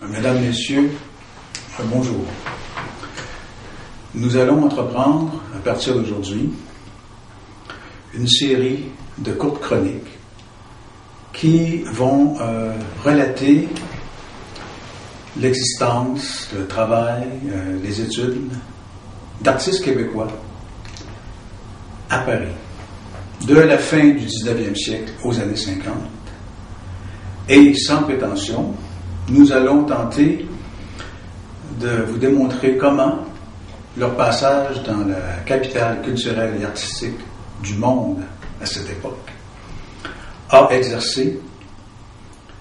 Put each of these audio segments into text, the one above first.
Mesdames, Messieurs, bonjour. Nous allons entreprendre, à partir d'aujourd'hui, une série de courtes chroniques qui vont relater l'existence, le travail, les études d'artistes québécois à Paris, de la fin du 19e siècle aux années 50. Et sans prétention, nous allons tenter de vous démontrer comment leur passage dans la capitale culturelle et artistique du monde à cette époque a exercé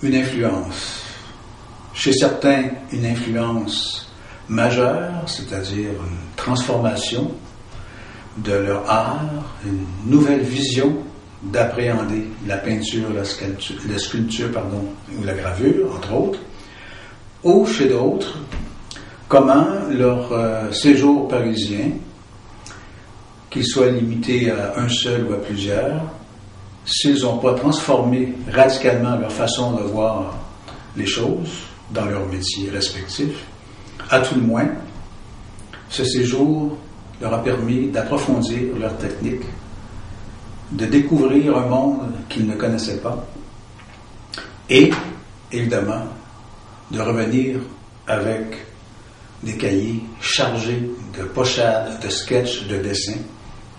une influence. Chez certains, une influence majeure, c'est-à-dire une transformation de leur art, une nouvelle vision d'appréhender la peinture, la sculpture, ou la gravure, entre autres, ou chez d'autres, comment leur séjour parisien, qu'il soit limité à un seul ou à plusieurs, s'ils n'ont pas transformé radicalement leur façon de voir les choses dans leurs métiers respectifs, à tout le moins, ce séjour leur a permis d'approfondir leur technique, de découvrir un monde qu'ils ne connaissaient pas et, évidemment, de revenir avec des cahiers chargés de pochades, de sketchs, de dessins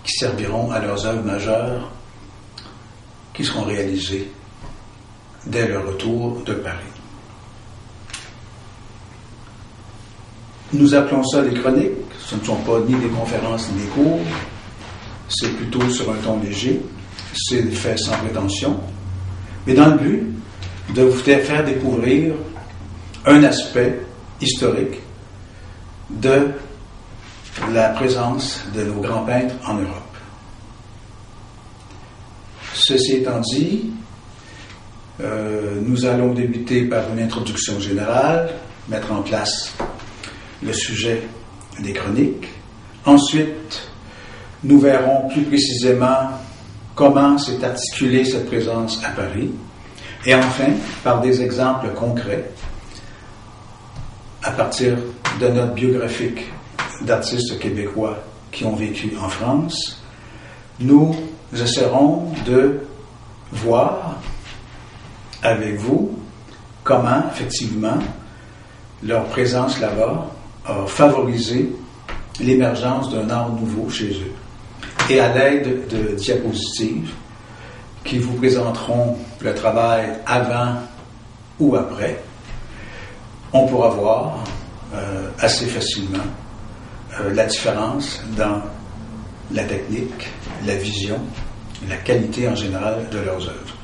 qui serviront à leurs œuvres majeures qui seront réalisées dès leur retour de Paris. Nous appelons ça des chroniques. Ce ne sont pas ni des conférences ni des cours. C'est plutôt sur un ton léger. C'est fait sans prétention. Mais dans le but de vous faire découvrir un aspect historique de la présence de nos grands peintres en Europe. Ceci étant dit, nous allons débuter par une introduction générale, mettre en place le sujet des chroniques. Ensuite, nous verrons plus précisément comment s'est articulée cette présence à Paris. Et enfin, par des exemples concrets, à partir de notes biographiques d'artistes québécois qui ont vécu en France, nous essaierons de voir avec vous comment, effectivement, leur présence là-bas a favorisé l'émergence d'un art nouveau chez eux. Et à l'aide de diapositives qui vous présenteront le travail avant ou après, on pourra voir assez facilement la différence dans la technique, la vision, la qualité en général de leurs œuvres.